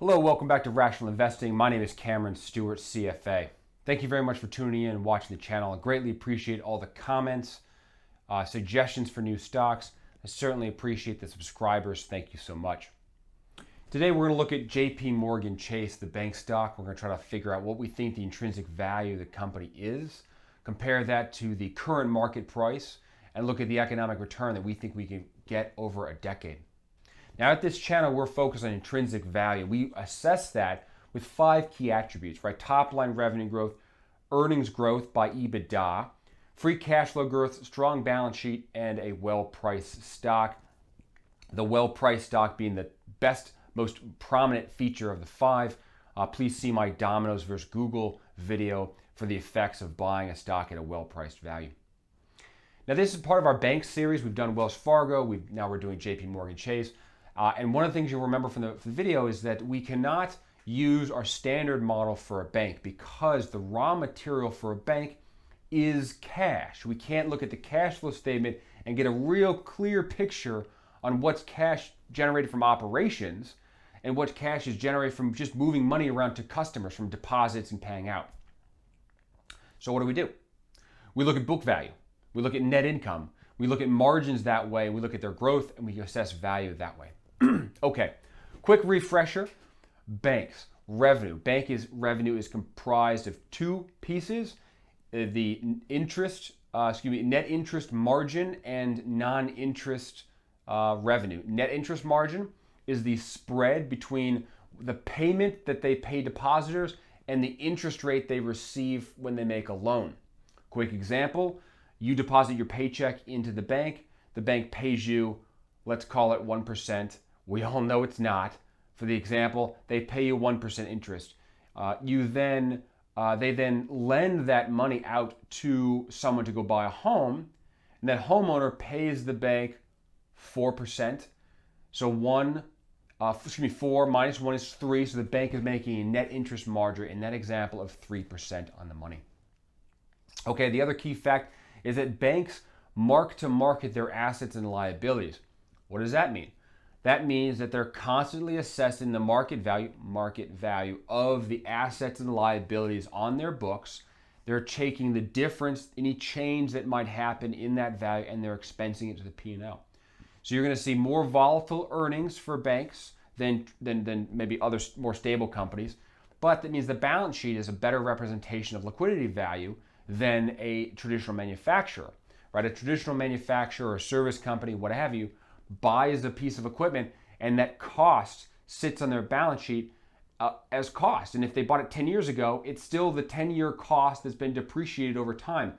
Hello, welcome back to Rational Investing. My name is Cameron Stewart, CFA. Thank you very much for tuning in and watching the channel. I greatly appreciate all the comments, suggestions for new stocks. I certainly appreciate the subscribers. Thank you so much. Today we're going to look at JPMorgan Chase, the bank stock. We're going to try to figure out what we think the intrinsic value of the company is, compare that to the current market price, and look at the economic return that we think we can get over a decade. Now at this channel, we're focused on intrinsic value. We assess that with 5 key attributes, right? Top line revenue growth, earnings growth by EBITDA, free cash flow growth, strong balance sheet, and a well-priced stock. The well-priced stock being the best, most prominent feature of the 5. Please see my Domino's versus Google video for the effects of buying a stock at a well-priced value. Now this is part of our bank series. We've done Wells Fargo. Now we're doing JPMorgan Chase. And one of the things you'll remember from the video is that we cannot use our standard model for a bank because the raw material for a bank is cash. We can't look at the cash flow statement and get a real clear picture on what's cash generated from operations and what cash is generated from just moving money around to customers from deposits and paying out. So what do? We look at book value. We look at net income. We look at margins that way. We look at their growth and we assess value that way. Okay, quick refresher. Banks, revenue. Revenue is comprised of 2 pieces, the net interest margin and non-interest revenue. Net interest margin is the spread between the payment that they pay depositors and the interest rate they receive when they make a loan. Quick example, you deposit your paycheck into the bank pays you, let's call it 1%. We all know it's not. For the example, they pay you 1% interest. They then lend that money out to someone to go buy a home, and that homeowner pays the bank 4%. So 4 minus 1 is 3, so the bank is making a net interest margin in that example of 3% on the money. Okay, the other key fact is that banks mark to market their assets and liabilities. What does that mean? That means that they're constantly assessing the market value of the assets and liabilities on their books. They're taking the difference, any change that might happen in that value, and they're expensing it to the P&L. So you're going to see more volatile earnings for banks than maybe other more stable companies, but that means the balance sheet is a better representation of liquidity value than a traditional manufacturer, right? A traditional manufacturer or service company, what have you, buys a piece of equipment and that cost sits on their balance sheet as cost. And if they bought it 10 years ago, it's still the 10-year cost that's been depreciated over time.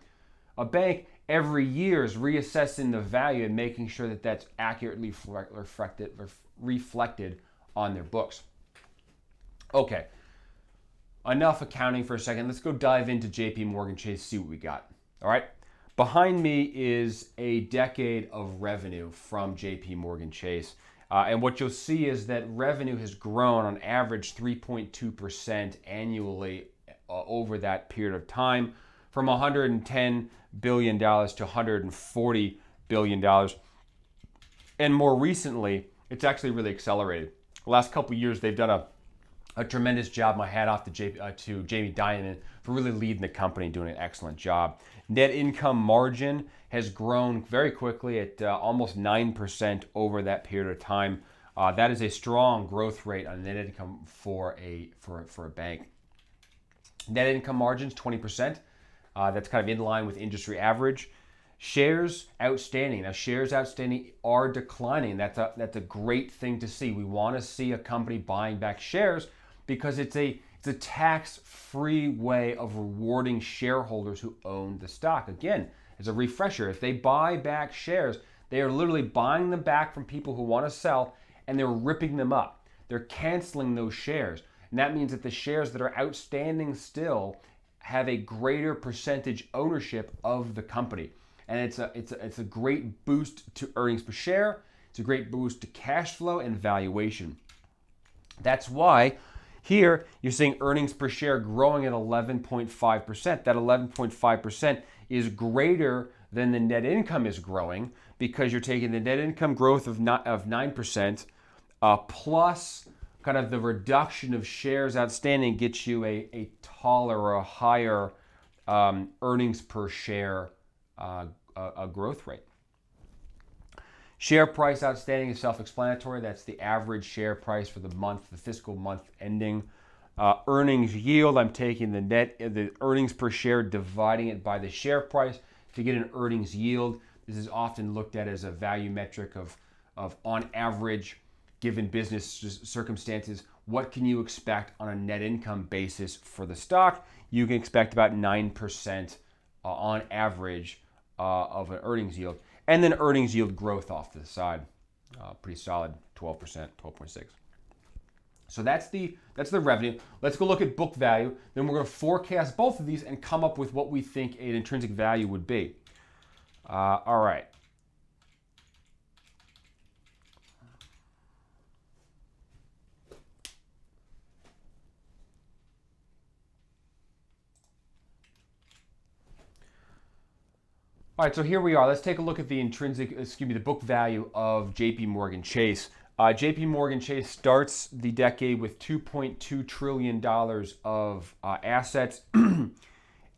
A bank every year is reassessing the value and making sure that that's accurately reflected on their books. Okay, enough accounting for a second. Let's go dive into JPMorgan Chase, see what we got. All right. Behind me is a decade of revenue from JPMorgan Chase. And what you'll see is that revenue has grown on average 3.2% annually over that period of time, from $110 billion to $140 billion. And more recently, it's actually really accelerated. The last couple of years, they've done a tremendous job. My hat off to Jamie Dimon for really leading the company, doing an excellent job. Net income margin has grown very quickly at almost 9% over that period of time. That is a strong growth rate on net income for a bank. Net income margins 20%. That's kind of in line with industry average. Shares outstanding. Now shares outstanding are declining. That's a great thing to see. We want to see a company buying back shares because it's a tax-free way of rewarding shareholders who own the stock. Again, as a refresher, if they buy back shares, they are literally buying them back from people who want to sell, and they're ripping them up. They're canceling those shares. And that means that the shares that are outstanding still have a greater percentage ownership of the company. And it's a great boost to earnings per share. It's a great boost to cash flow and valuation. That's why here you're seeing earnings per share growing at 11.5%. That 11.5% is greater than the net income is growing because you're taking the net income growth of 9% plus kind of the reduction of shares outstanding gets you a taller or a higher earnings per share a growth rate. Share price outstanding is self-explanatory. That's the average share price for the month, the fiscal month ending. Earnings yield, I'm taking the earnings per share, dividing it by the share price to get an earnings yield. This is often looked at as a value metric of on average, given business circumstances, what can you expect on a net income basis for the stock? You can expect about 9% on average of an earnings yield. And then earnings yield growth off to the side. Pretty solid, 12%, 12.6. So that's the revenue. Let's go look at book value. Then we're going to forecast both of these and come up with what we think an intrinsic value would be. All right. All right, so here we are. Let's take a look at the the book value of JPMorgan Chase. JPMorgan Chase starts the decade with $2.2 trillion of assets.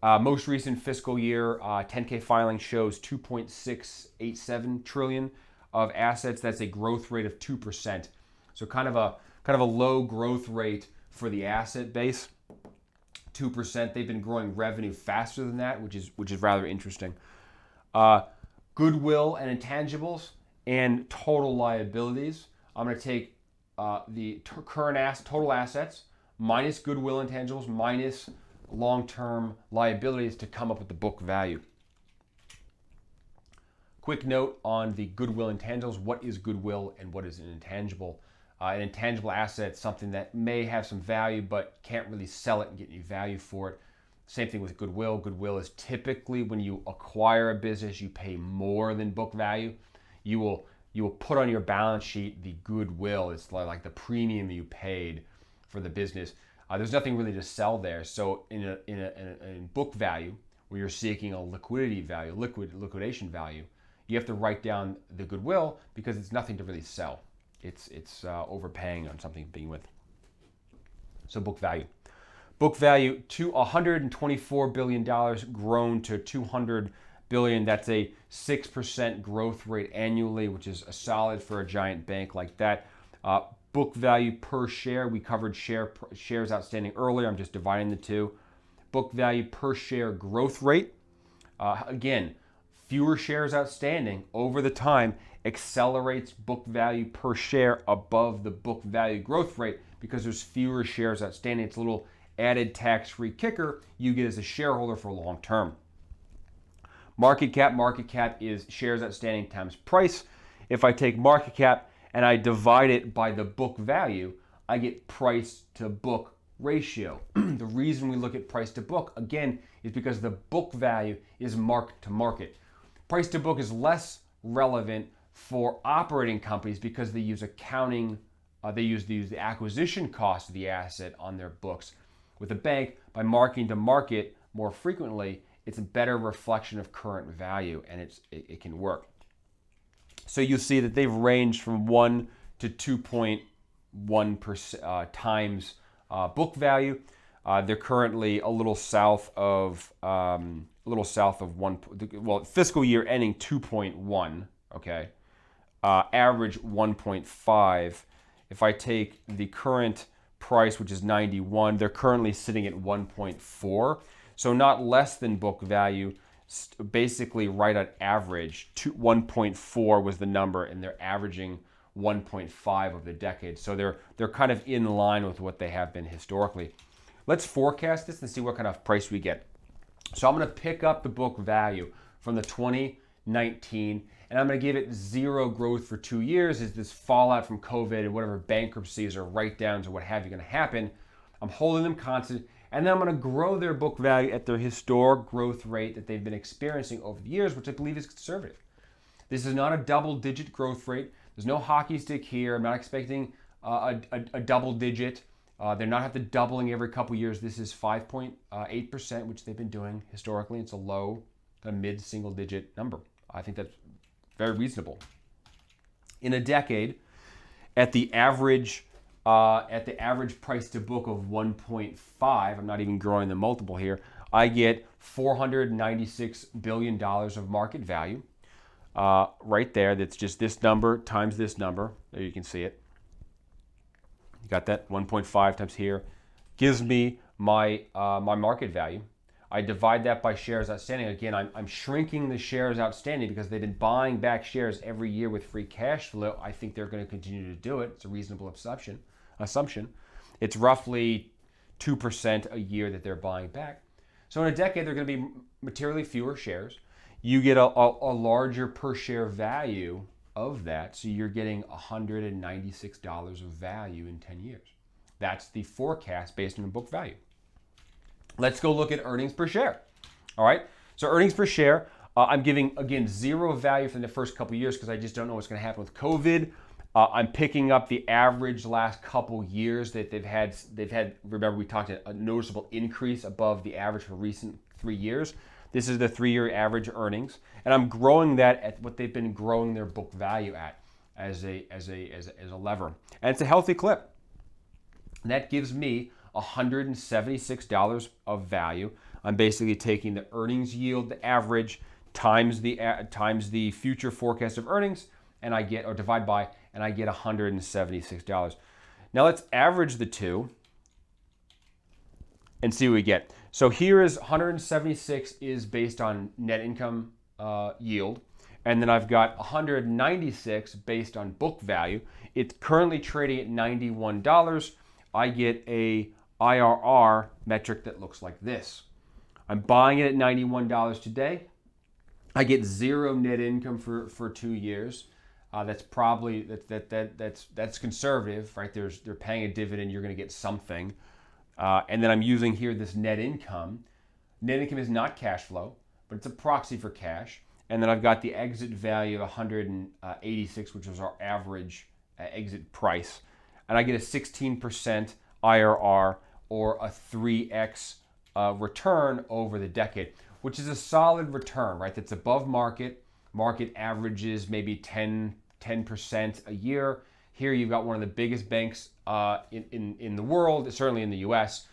Most recent fiscal year 10K filing shows 2.687 trillion of assets. That's a growth rate of 2%. So kind of a low growth rate for the asset base. 2%. They've been growing revenue faster than that, which is rather interesting. Goodwill and intangibles and total liabilities. I'm going to take the current total assets minus goodwill and intangibles minus long-term liabilities to come up with the book value. Quick note on the goodwill and intangibles. What is goodwill and what is an intangible? An intangible asset is something that may have some value but can't really sell it and get any value for it. Same thing with goodwill. Goodwill is typically when you acquire a business, you pay more than book value. You will put on your balance sheet the goodwill. It's like the premium you paid for the business. There's nothing really to sell there. So in book value, where you're seeking a liquidity value, liquidation value, you have to write down the goodwill because it's nothing to really sell. It's overpaying on something to begin with. So book value. Book value to $124 billion, grown to $200 billion. That's a 6% growth rate annually, which is solid for a giant bank like that. Book value per share, we covered shares outstanding earlier. I'm just dividing the two. Book value per share growth rate. Again, fewer shares outstanding over the time accelerates book value per share above the book value growth rate because there's fewer shares outstanding. It's a little added tax-free kicker you get as a shareholder for long term. Market cap is shares outstanding times price. If I take market cap and I divide it by the book value, I get price to book ratio. The reason we look at price to book, again, is because the book value is marked to market. Price to book is less relevant for operating companies because they use accounting, they use the acquisition cost of the asset on their books. With a bank, by marking to market more frequently, it's a better reflection of current value, and it can work. So you'll see that they've ranged from 1 to 2.1 times book value. They're currently a little south of 1. Well, fiscal year ending 2.1. Okay, average 1.5. If I take the current price, which is 91, they're currently sitting at 1.4, so not less than book value, basically right at average. 1.4 was the number, and they're averaging 1.5 of the decade, so they're kind of in line with what they have been historically. Let's forecast this and see what kind of price we get. So I'm going to pick up the book value from the 2019, and I'm going to give it 0 growth for 2 years. Is this fallout from COVID and whatever bankruptcies or write-downs or what have you going to happen? I'm holding them constant, and then I'm going to grow their book value at their historic growth rate that they've been experiencing over the years, which I believe is conservative. This is not a double-digit growth rate. There's no hockey stick here. I'm not expecting a double-digit. They're not have to doubling every couple years. This is 5.8%, which they've been doing historically. It's a low, a mid-single-digit number. I think that's very reasonable. In a decade, at the average at the average price to book of 1.5, I'm not even growing the multiple here, I get $496 billion of market value. Right there, that's just this number times this number. There you can see it. You got that? 1.5 times here gives me my market value. I divide that by shares outstanding. Again, I'm shrinking the shares outstanding because they've been buying back shares every year with free cash flow. I think they're going to continue to do it. It's a reasonable assumption. It's roughly 2% a year that they're buying back. So in a decade, they're going to be materially fewer shares. You get a larger per share value of that. So you're getting $196 of value in 10 years. That's the forecast based on book value. Let's go look at earnings per share. All right. So earnings per share, I'm giving, again, zero value for the first couple of years because I just don't know what's going to happen with COVID. I'm picking up the average last couple years that they've had. Remember, we talked a noticeable increase above the average for recent 3 years. This is the 3-year average earnings, and I'm growing that at what they've been growing their book value at as a lever, and it's a healthy clip. And that gives me $176 of value. I'm basically taking the earnings yield, the average, times the future forecast of earnings, and I get, or divide by, and I get $176. Now let's average the two and see what we get. So here is 176 is based on net income yield, and then I've got 196 based on book value. It's currently trading at $91. I get a IRR metric that looks like this. I'm buying it at $91 today. I get zero net income for 2 years. That's probably that's conservative, right? They're paying a dividend. You're going to get something, and then I'm using here this net income. Net income is not cash flow, but it's a proxy for cash. And then I've got the exit value of 186, which was our average exit price, and I get a 16% IRR or a 3x return over the decade, which is a solid return, right? That's above market. Market averages maybe 10% a year. Here you've got one of the biggest banks in the world, certainly in the US.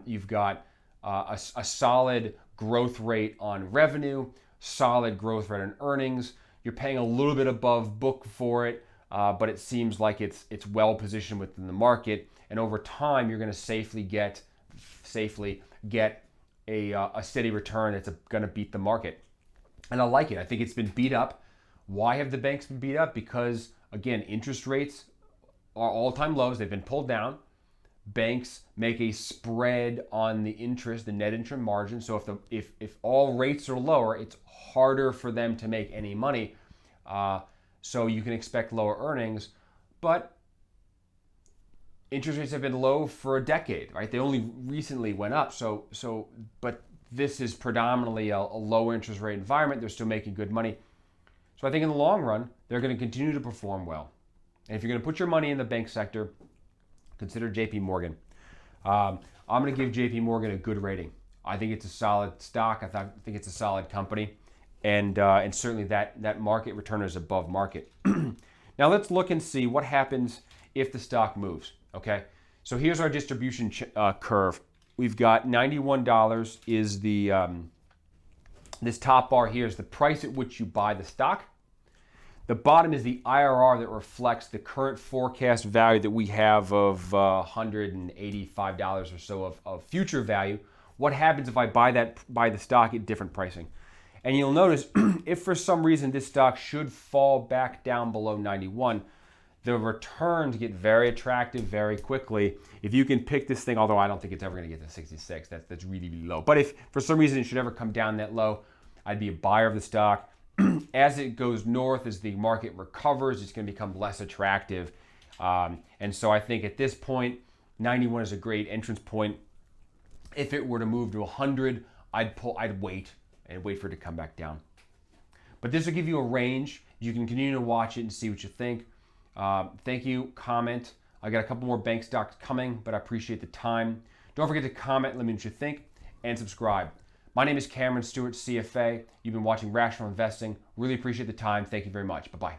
You've got a solid growth rate on revenue, solid growth rate on earnings. You're paying a little bit above book for it, but it seems like it's well positioned within the market. And over time, you're going to safely get a steady return that's going to beat the market. And I like it. I think it's been beat up. Why have the banks been beat up? Because, again, interest rates are all-time lows. They've been pulled down. Banks make a spread on the interest, the net interest margin. So if all rates are lower, it's harder for them to make any money. So you can expect lower earnings. But interest rates have been low for a decade, right? They only recently went up. But this is predominantly a low interest rate environment. They're still making good money. So I think in the long run, they're going to continue to perform well. And if you're going to put your money in the bank sector, consider JPMorgan. I'm going to give JPMorgan a good rating. I think it's a solid stock. I think it's a solid company. And certainly that market return is above market. Now let's look and see what happens if the stock moves. Okay, so here's our distribution curve. We've got $91 is the this top bar here is the price at which you buy the stock. The bottom is the IRR that reflects the current forecast value that we have of $185 or so of future value. What happens if I buy the stock at different pricing? And you'll notice if for some reason this stock should fall back down below 91, the returns get very attractive very quickly. If you can pick this thing, although I don't think it's ever going to get to 66, that's really, really low. But if for some reason it should ever come down that low, I'd be a buyer of the stock. As it goes north, as the market recovers, it's going to become less attractive. And so I think at this point, 91 is a great entrance point. If it were to move to 100, I'd wait for it to come back down. But this will give you a range. You can continue to watch it and see what you think. Thank you. Comment. I got a couple more bank stocks coming, but I appreciate the time. Don't forget to comment, let me know what you think, and subscribe. My name is Cameron Stewart, CFA. You've been watching Rational Investing. Really appreciate the time. Thank you very much. Bye-bye.